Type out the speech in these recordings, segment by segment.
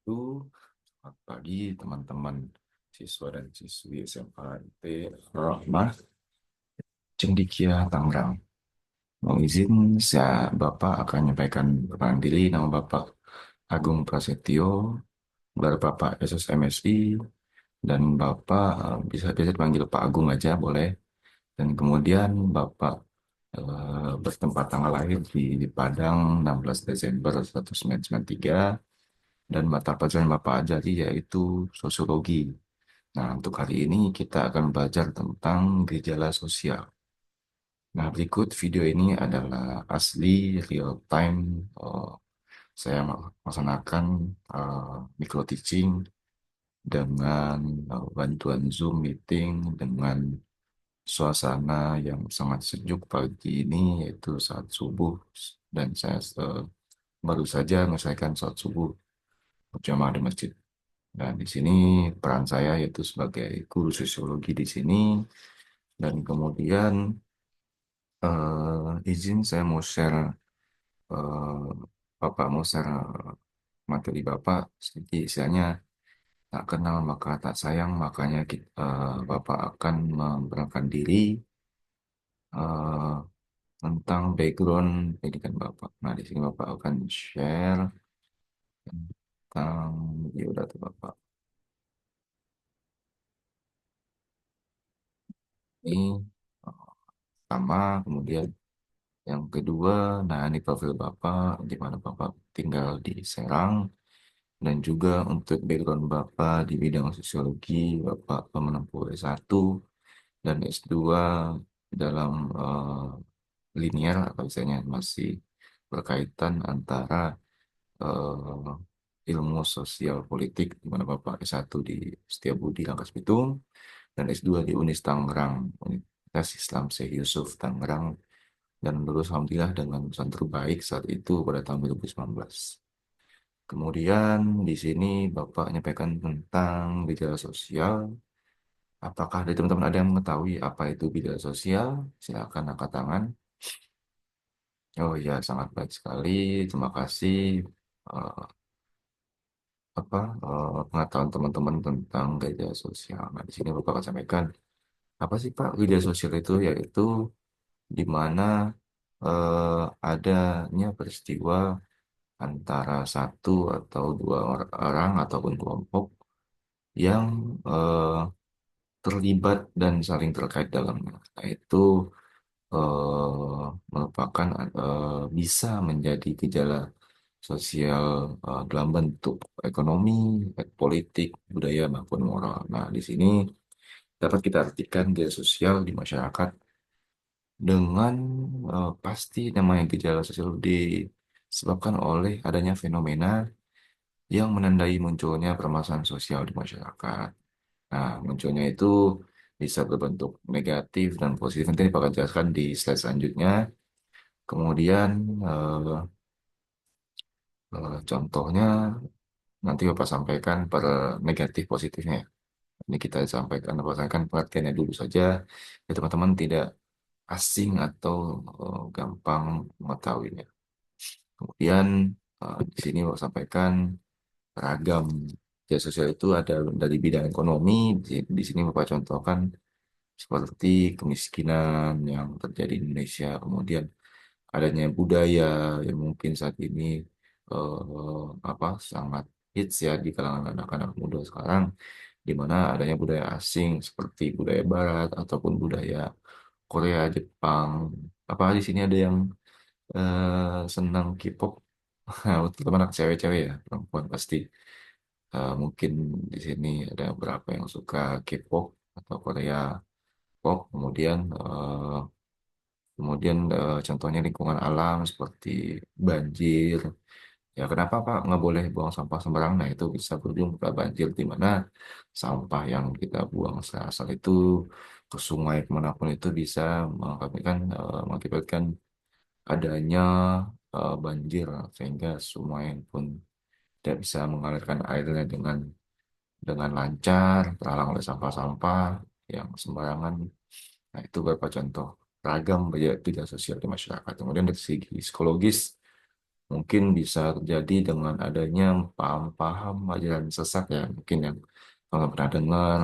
Itu selamat pagi teman-teman siswa dan siswi SMA IT Rahmah Cendikia Tangerang. Mau izin, Bapak akan menyampaikan perkenalan diri. Nama Bapak Agung Prasetyo, gelar Bapak SSMSI, dan Bapak bisa bisa dipanggil Pak Agung aja boleh. Dan kemudian Bapak bertempat tanggal lahir di Padang 16 Desember 1993 dan mata pelajaran Bapak ajari yaitu sosiologi. Nah, untuk hari ini kita akan belajar tentang gejala sosial. Nah, berikut video ini adalah asli real time. eh, saya melaksanakan micro teaching dengan bantuan Zoom meeting dengan suasana yang sangat sejuk pagi ini, yaitu saat subuh, dan saya baru saja menyelesaikan saat subuh berjamaah di masjid. Dan di sini peran saya yaitu sebagai guru sosiologi di sini. Dan kemudian izin saya mau share, eh, Bapak mau share materi Bapak, sedikit istilahnya tak kenal maka tak sayang, makanya Bapak akan memperkenalkan diri eh, tentang background pendidikan Bapak. Nah, di sini Bapak akan share tentang, ya udah tuh Bapak. Ini pertama, kemudian yang kedua, nah ini profil Bapak, di mana Bapak tinggal di Serang, dan juga untuk background Bapak di bidang sosiologi, Bapak menempuh S1 dan S2 dalam linear, atau misalnya masih berkaitan antara ilmu sosial politik, di mana Bapak S1 di Setiabudi Rangkas Bitung, dan S2 di Unis Tangerang, Universitas Islam Syekh Yusuf Tangerang, dan lulus alhamdulillah dengan lulusan terbaik saat itu pada tahun 2019. Kemudian di sini Bapak menyampaikan tentang gejala sosial. Apakah dari teman-teman ada yang mengetahui apa itu gejala sosial? Silakan angkat tangan. Oh ya, sangat baik sekali. Terima kasih eh, pengetahuan teman-teman tentang gejala sosial. Nah, di sini Bapak akan sampaikan apa sih Pak gejala sosial itu? Yaitu di mana adanya peristiwa antara satu atau dua orang ataupun kelompok yang terlibat dan saling terkait dalamnya. Nah, itu merupakan bisa menjadi gejala sosial dalam bentuk ekonomi, politik, budaya maupun moral. Nah, di sini dapat kita artikan gejala sosial di masyarakat dengan pasti namanya gejala sosial disebabkan oleh adanya fenomena yang menandai munculnya permasalahan sosial di masyarakat. Nah, munculnya itu bisa berbentuk negatif dan positif. Nanti Pak akan jelaskan di slide selanjutnya. Kemudian contohnya nanti Bapak sampaikan per negatif positifnya. Ini kita sampaikan, Bapak sampaikan pengertiannya dulu saja. Ya, teman-teman tidak asing atau gampang mengetahuinya. Kemudian di sini Bapak sampaikan ragam jasa sosial itu ada dari bidang ekonomi. Di sini Bapak contohkan seperti kemiskinan yang terjadi di Indonesia, kemudian adanya budaya yang mungkin saat ini sangat hits ya di kalangan anak-anak muda sekarang, di mana adanya budaya asing seperti budaya Barat ataupun budaya Korea, Jepang. Apa di sini ada yang senang K-pop? Terutama anak cewek-cewek ya, perempuan pasti. Mungkin di sini ada beberapa yang suka K-pop atau Korea pop, kemudian contohnya lingkungan alam seperti banjir. Ya kenapa Pak nggak boleh buang sampah sembarangan? Nah itu bisa berujung ke banjir, di mana sampah yang kita buang asal itu ke sungai kemanapun itu bisa mengakibatkan adanya banjir, sehingga sungai pun tidak bisa mengalirkan airnya dengan lancar, terhalang oleh sampah-sampah yang sembarangan. Nah, itu beberapa contoh ragam gejala sosial di masyarakat. Kemudian dari segi psikologis, Mungkin bisa terjadi dengan adanya paham-paham ajaran sesat ya, mungkin yang kalau pernah dengar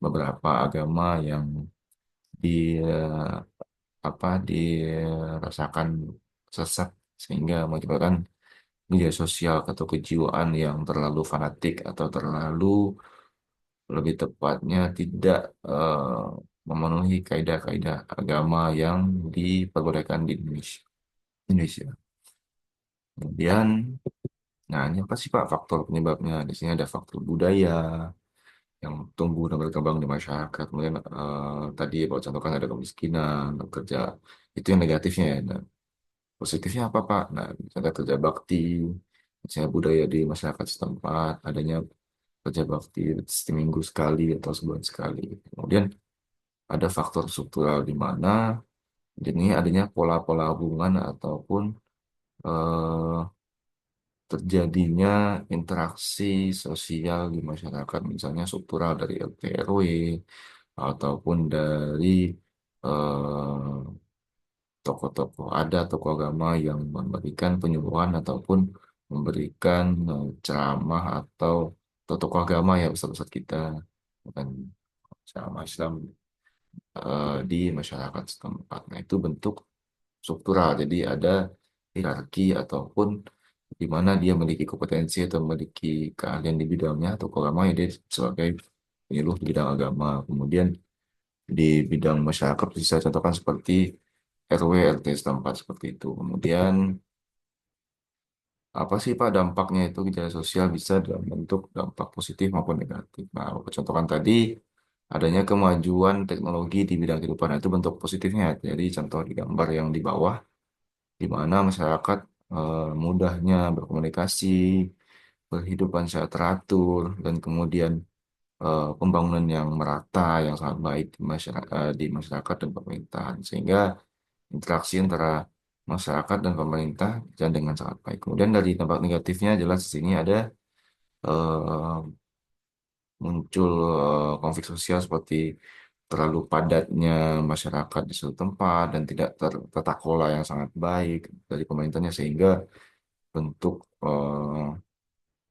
beberapa agama yang di dirasakan sesat sehingga mengakibatkan media sosial atau kejiwaan yang terlalu fanatik atau terlalu lebih tepatnya tidak memenuhi kaidah-kaidah agama yang diperbolehkan di Indonesia. Indonesia. Kemudian, nah ini apa sih Pak faktor penyebabnya? Di sini ada faktor budaya yang tumbuh dan berkembang di masyarakat. Kemudian tadi Pak contohkan ada kemiskinan, kerja. Itu yang negatifnya ya. Nah, positifnya apa Pak? Nah, misalnya kerja bakti, misalnya budaya di masyarakat setempat, adanya kerja bakti seminggu sekali atau sebulan sekali. Kemudian ada faktor struktural di mana ini adanya pola-pola hubungan ataupun eh, terjadinya interaksi sosial di masyarakat, misalnya struktural dari RT RW ataupun dari eh, tokoh-tokoh ada tokoh agama yang memberikan penyuluhan ataupun memberikan ceramah atau tokoh agama ya ustaz-ustaz kita bukan ceramah Islam di masyarakat setempat. Nah, itu bentuk struktural. Jadi ada hierarki ataupun di mana dia memiliki kompetensi atau memiliki keahlian di bidangnya atau agama ya dia sebagai penyuluh di bidang agama. Kemudian di bidang masyarakat bisa contohkan seperti RW RT setempat seperti itu. Kemudian apa sih Pak dampaknya itu gejala sosial bisa dalam bentuk dampak positif maupun negatif. Nah, contohkan tadi adanya kemajuan teknologi di bidang kehidupan. Nah, itu bentuk positifnya. Jadi contoh di gambar yang di bawah, di mana masyarakat mudahnya berkomunikasi, berhidupan secara teratur, dan kemudian pembangunan yang merata, yang sangat baik di masyarakat dan pemerintahan. Sehingga interaksi antara masyarakat dan pemerintah berjalan dengan sangat baik. Kemudian dari dampak negatifnya jelas di sini ada eh, muncul konflik sosial seperti terlalu padatnya masyarakat di suatu tempat dan tidak tertata kelola yang sangat baik dari pemerintahnya sehingga bentuk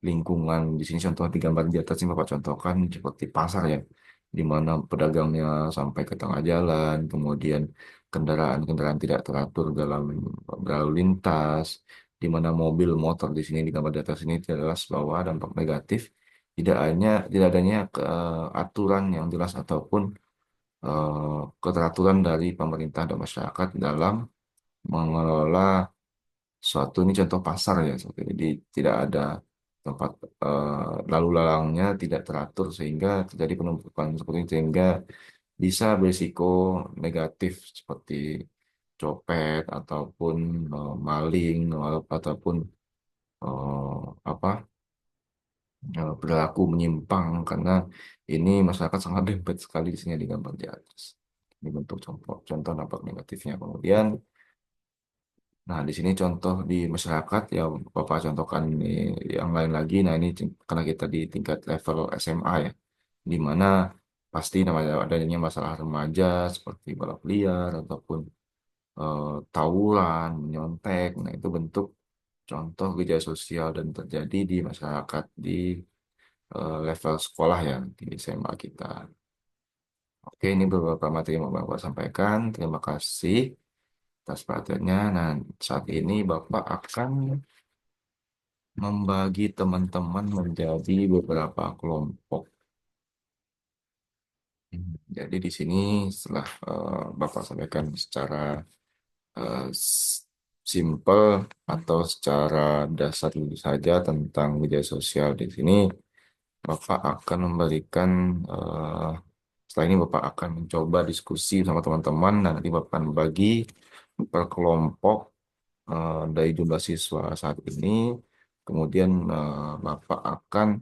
lingkungan di sini contoh di gambar di atas ini Bapak contohkan seperti pasar ya di mana pedagangnya sampai ke tengah jalan kemudian kendaraan-kendaraan tidak teratur dalam berlalu lintas di mana mobil motor di sini di gambar di atas ini jelas bahwa dampak negatif tidak adanya aturan yang jelas ataupun keteraturan dari pemerintah dan masyarakat dalam mengelola suatu ini contoh pasar ya jadi tidak ada tempat lalu lalangnya tidak teratur sehingga terjadi penumpukan seperti itu sehingga bisa berisiko negatif seperti copet ataupun maling ataupun eh, apa perilaku menyimpang karena ini masyarakat sangat dempet sekali di sini di gambar di atas. Ini bentuk contoh dampak negatifnya. Kemudian, nah di sini contoh di masyarakat ya Bapak contohkan ini yang lain lagi. Nah ini karena kita di tingkat level SMA ya, di mana pasti namanya adanya masalah remaja seperti balap liar ataupun tawuran, menyontek. Nah itu bentuk contoh gejala sosial dan terjadi di masyarakat di level sekolah ya di SMA kita. Oke, ini beberapa materi yang mau Bapak sampaikan. Terima kasih atas perhatiannya. Nah, saat ini Bapak akan membagi teman-teman menjadi beberapa kelompok. Jadi di sini setelah Bapak sampaikan secara simple atau secara dasar dulu saja tentang media sosial di sini, Bapak akan memberikan setelah ini Bapak akan mencoba diskusi sama teman-teman dan nanti Bapak akan bagi per kelompok dari jumlah siswa saat ini. Kemudian Bapak akan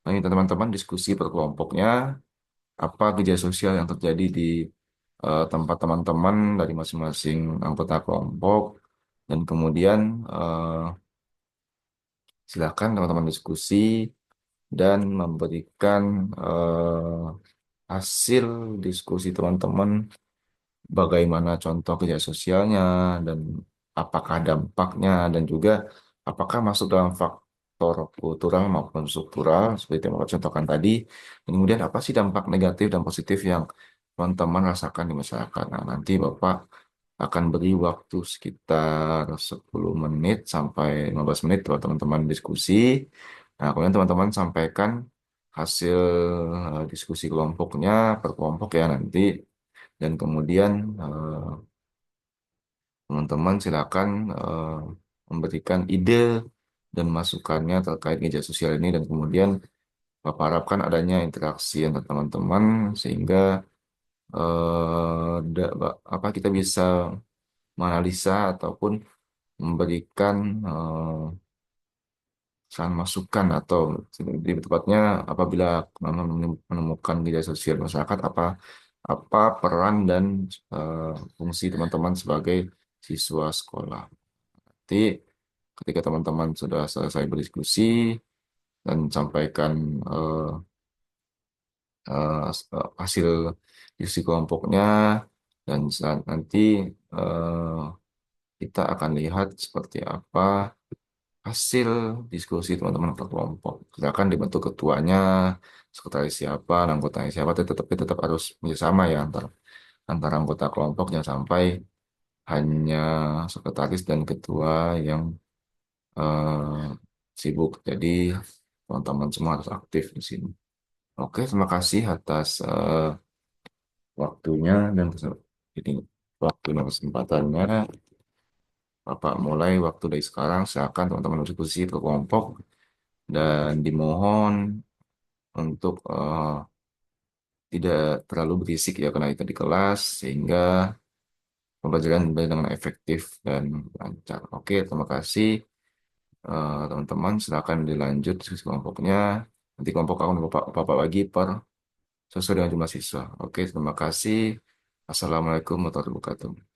meminta teman-teman diskusi per kelompoknya apa gejala sosial yang terjadi di tempat teman-teman dari masing-masing anggota kelompok dan kemudian eh, silakan teman-teman diskusi dan memberikan hasil diskusi teman-teman bagaimana contoh kerja sosialnya dan apakah dampaknya dan juga apakah masuk dalam faktor kultural maupun struktural seperti yang Bapak contohkan tadi. Kemudian apa sih dampak negatif dan positif yang teman-teman rasakan di masyarakat. Nah, nanti Bapak akan beri waktu sekitar 10 menit sampai 15 menit buat teman-teman diskusi. Nah, kemudian teman-teman sampaikan hasil diskusi kelompoknya per kelompok ya nanti. Dan kemudian teman-teman silakan memberikan ide dan masukannya terkait media sosial ini dan kemudian Bapak harapkan adanya interaksi antar teman-teman sehingga apa kita bisa menganalisa ataupun memberikan saran masukan atau lebih tepatnya apabila menemukan media sosial masyarakat apa apa peran dan eh, fungsi teman-teman sebagai siswa sekolah. Nanti ketika teman-teman sudah selesai berdiskusi dan sampaikan eh, hasil diskusi kelompoknya dan nanti eh, kita akan lihat seperti apa hasil diskusi teman-teman per kelompok. Silakan dibentuk ketuanya, sekretaris siapa, dan anggotanya siapa, tetapi tetap harus bersama ya antara anggota kelompok jangan sampai hanya sekretaris dan ketua yang eh, sibuk. Jadi teman-teman semua harus aktif di sini. Oke, terima kasih atas waktunya dan ini waktu dan kesempatannya. Bapak mulai waktu dari sekarang, silakan teman-teman diskusi ke kelompok dan dimohon untuk tidak terlalu berisik ya karena itu di kelas sehingga pembelajaran berjalan dengan efektif dan lancar. Oke, terima kasih teman-teman. Silakan dilanjut diskusi kelompoknya. Nanti kelompok akan Bapak bagi per sesuai dengan jumlah siswa. Oke, terima kasih. Assalamualaikum warahmatullahi wabarakatuh.